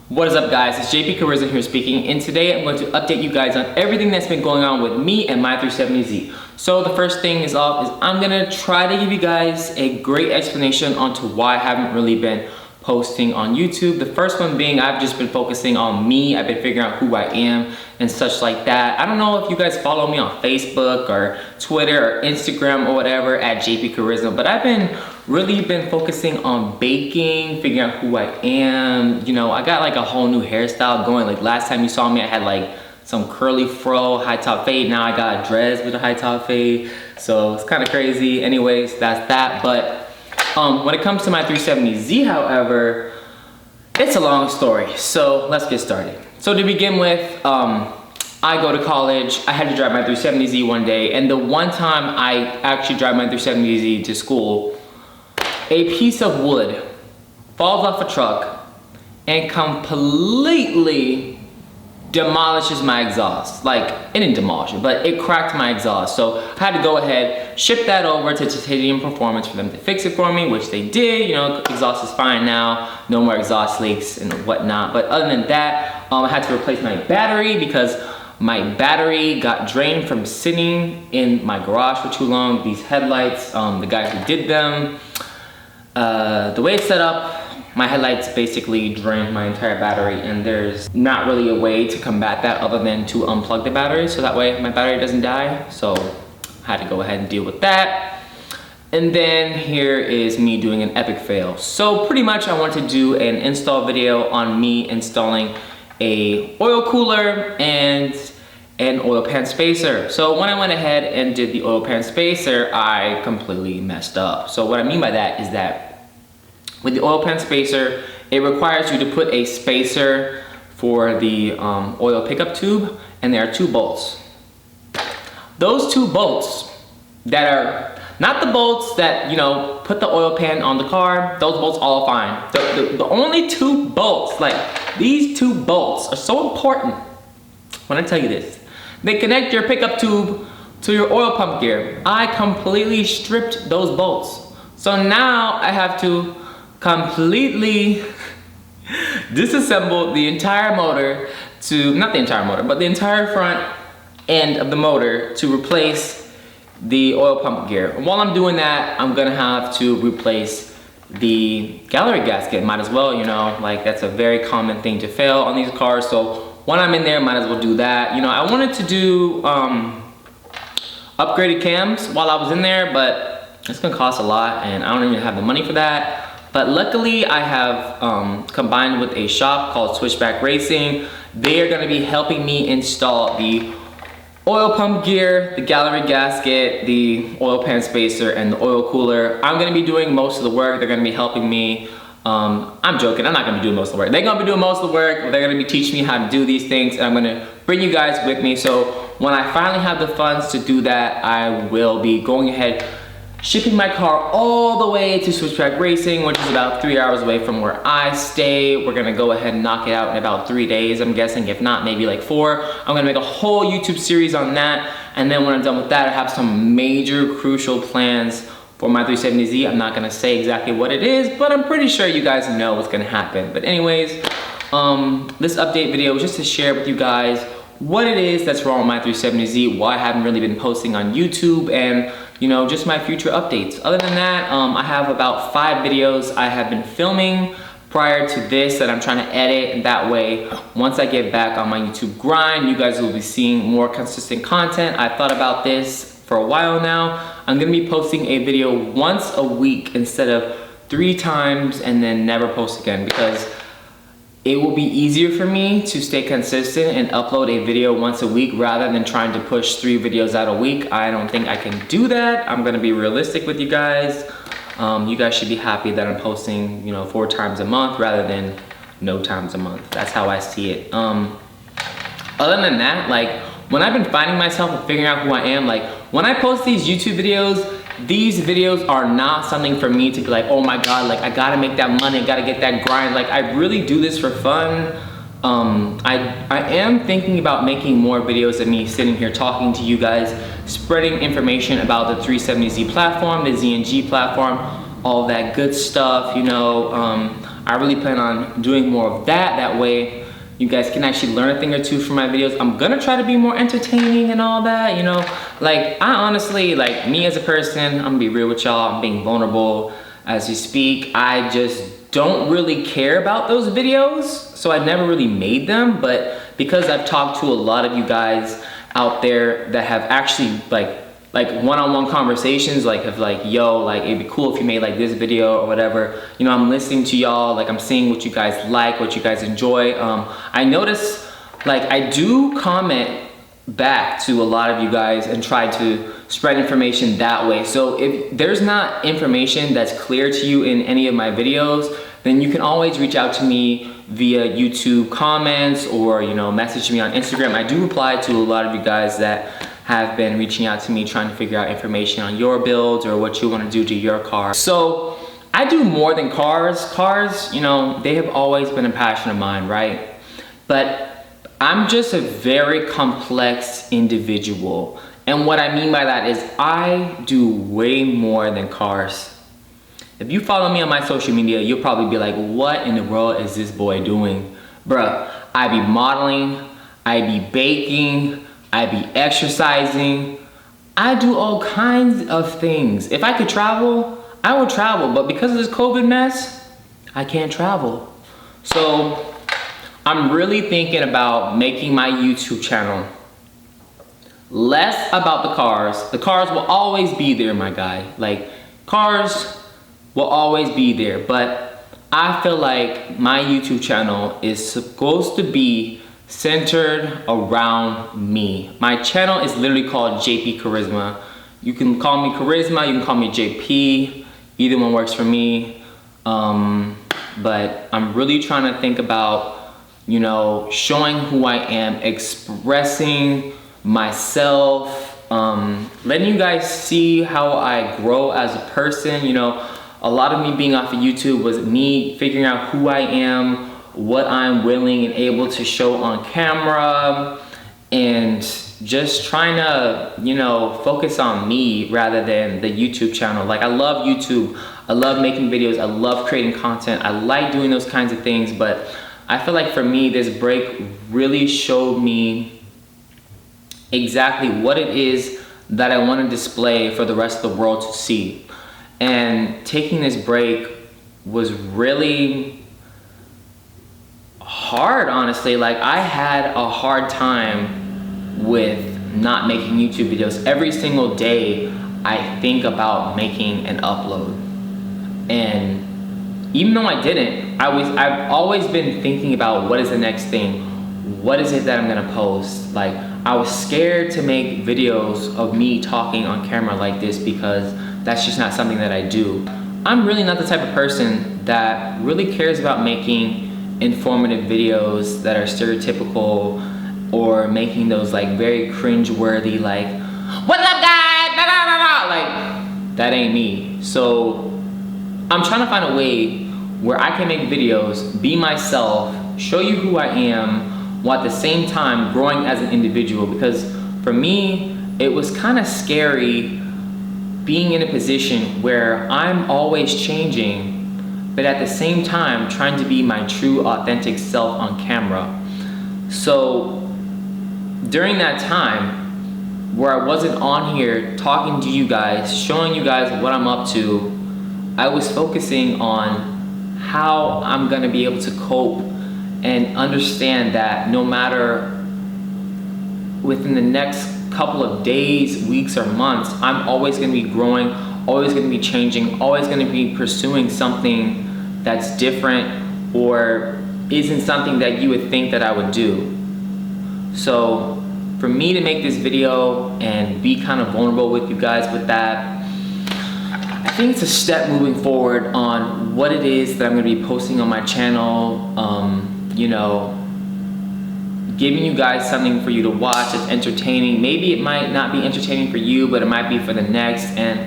What is up, guys? It's JpCharisma here speaking, and today I'm going to update you guys on everything that's been going on with me and my 370Z. So the first thing is I'm gonna try to give you guys a great explanation onto why I haven't really been posting on YouTube. The first one being I've just been focusing on me. I've been figuring out who I am and such like that. I don't know if you guys follow me on Facebook or Twitter or Instagram or whatever at JpCharisma, but I've been really focusing on baking, figuring out who I am. You know, I got like a whole new hairstyle going. Like last time you saw me, I had like some curly fro, high top fade. Now I got dreads with a high top fade. So it's kind of crazy. Anyways, that's that. But when it comes to my 370Z, however, it's a long story. So let's get started. So to begin with, I go to college. I had to drive my 370Z one day, and the one time I actually drive my 370Z to school, a piece of wood falls off a truck and completely demolishes my exhaust. Like, it didn't demolish it, but it cracked my exhaust. So I had to go ahead, ship that over to Titanium Performance for them to fix it for me, which they did. You know, exhaust is fine now, no more exhaust leaks and whatnot. But other than that, I had to replace my battery because my battery got drained from sitting in my garage for too long. These headlights, the guy who did them, the way it's set up, my headlights basically drained my entire battery, and there's not really a way to combat that other than to unplug the battery so that way my battery doesn't die. So I had to go ahead and deal with that. And then here is me doing an epic fail. So pretty much I want to do an install video on me installing a oil cooler and an oil pan spacer. So when I went ahead and did the oil pan spacer, I completely messed up. So what I mean by that is that with the oil pan spacer, it requires you to put a spacer for the oil pickup tube, and there are two bolts. Those two bolts that are not the bolts that, you know, put the oil pan on the car, those bolts all fine. The only two bolts, like these two bolts are so important. When I tell you this, they connect your pickup tube to your oil pump gear. I completely stripped those bolts. So now I have to completely disassemble the entire motor to, not the entire motor, but the entire front end of the motor to replace the oil pump gear. And while I'm doing that, I'm gonna have to replace the gallery gasket. Might as well, you know, like that's a very common thing to fail on these cars. So when I'm in there, might as well do that. You know, I wanted to do upgraded cams while I was in there, but it's gonna cost a lot and I don't even have the money for that. But luckily I have combined with a shop called Switchback Racing. They are gonna be helping me install the oil pump gear, the gallery gasket, the oil pan spacer, and the oil cooler. I'm gonna be doing most of the work. They're gonna be helping me. I'm joking, I'm not gonna be doing most of the work. They're gonna be doing most of the work. They're gonna be teaching me how to do these things, and I'm gonna bring you guys with me. So when I finally have the funds to do that, I will be going ahead shipping my car all the way to Switchback Racing, which is about 3 hours away from where I stay. We're gonna go ahead and knock it out in about 3 days, I'm guessing, if not, maybe like 4. I'm gonna make a whole YouTube series on that, and then when I'm done with that, I have some major crucial plans for my 370Z. I'm not gonna say exactly what it is, but I'm pretty sure you guys know what's gonna happen. But anyways, this update video was just to share with you guys what it is that's wrong with my 370Z, why I haven't really been posting on YouTube, and you know, just my future updates. Other than that, I have about 5 videos I have been filming prior to this that I'm trying to edit, and that way, once I get back on my YouTube grind, you guys will be seeing more consistent content. I've thought about this for a while now. I'm gonna be posting a video once a week instead of 3 times and then never post again, because it will be easier for me to stay consistent and upload a video once a week rather than trying to push 3 videos out a week. I don't think I can do that. I'm gonna be realistic with you guys. You guys should be happy that I'm posting, you know, 4 times a month rather than no times a month. That's how I see it. Other than that, like when I've been finding myself and figuring out who I am, like when I post these YouTube videos, these videos are not something for me to be like, oh my God, like I gotta make that money, I gotta get that grind. Like I really do this for fun. I am thinking about making more videos of me sitting here talking to you guys, spreading information about the 370Z platform, the ZNG platform, all that good stuff, you know. I really plan on doing more of that. That way you guys can actually learn a thing or two from my videos. I'm gonna try to be more entertaining and all that, you know. Like, I honestly, like, me as a person, I'm gonna be real with y'all, I'm being vulnerable as you speak. I just don't really care about those videos, so I never really made them. But because I've talked to a lot of you guys out there that have actually like one-on-one conversations, like of like, yo, like it'd be cool if you made like this video or whatever, you know, I'm listening to y'all, like I'm seeing what you guys like, what you guys enjoy. I notice like I do comment back to a lot of you guys and try to spread information that way. So if there's not information that's clear to you in any of my videos, then you can always reach out to me via YouTube comments, or, you know, message me on Instagram. I do reply to a lot of you guys that have been reaching out to me trying to figure out information on your builds or what you want to do to your car. So I do more than cars. Cars, you know, they have always been a passion of mine, right? But I'm just a very complex individual. And what I mean by that is I do way more than cars. If you follow me on my social media, you'll probably be like, what in the world is this boy doing? Bruh, I be modeling, I be baking, I be exercising. I do all kinds of things. If I could travel, I would travel, but because of this COVID mess, I can't travel. So I'm really thinking about making my YouTube channel less about the cars. The cars will always be there, my guy. Like, cars will always be there, but I feel like my YouTube channel is supposed to be centered around me. My channel is literally called JpCharisma. You can call me Charisma, you can call me JP, either one works for me. But I'm really trying to think about, you know, showing who I am, expressing myself, letting you guys see how I grow as a person. You know, a lot of me being off of YouTube was me figuring out who I am, what I'm willing and able to show on camera, and just trying to, you know, focus on me rather than the YouTube channel. Like, I love YouTube, I love making videos, I love creating content, I like doing those kinds of things, but I feel like for me, this break really showed me exactly what it is that I want to display for the rest of the world to see. And taking this break was really hard, honestly. Like, I had a hard time with not making YouTube videos. Every single day I think about making an upload, and even though I didn't, I've always been thinking about what is the next thing, what is it that I'm gonna post. Like, I was scared to make videos of me talking on camera like this because that's just not something that I do. I'm really not the type of person that really cares about making informative videos that are stereotypical, or making those like very cringe-worthy, like, what's up guys, blah, blah, blah, blah. Like, that ain't me. So I'm trying to find a way where I can make videos, be myself, show you who I am, while at the same time growing as an individual. Because for me, it was kind of scary being in a position where I'm always changing, but at the same time trying to be my true authentic self on camera. So during that time where I wasn't on here talking to you guys, showing you guys what I'm up to, I was focusing on how I'm gonna be able to cope and understand that no matter within the next couple of days, weeks, or months, I'm always gonna be growing, always gonna be changing, always gonna be pursuing something that's different or isn't something that you would think that I would do. So for me to make this video and be kind of vulnerable with you guys with that, I think it's a step moving forward on what it is that I'm gonna be posting on my channel. You know, giving you guys something for you to watch that's entertaining. Maybe it might not be entertaining for you, but it might be for the next. And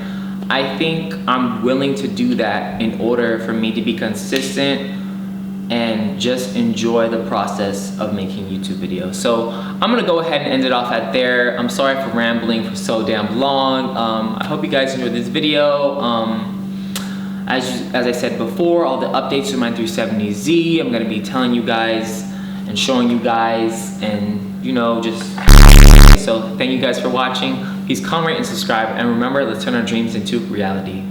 I think I'm willing to do that in order for me to be consistent and just enjoy the process of making YouTube videos. So I'm gonna go ahead and end it off at there. I'm sorry for rambling for so damn long. I hope you guys enjoyed this video. As I said before, all the updates to my 370Z, I'm gonna be telling you guys and showing you guys, and just. So thank you guys for watching. Please comment, rate, and subscribe, and remember, let's turn our dreams into reality.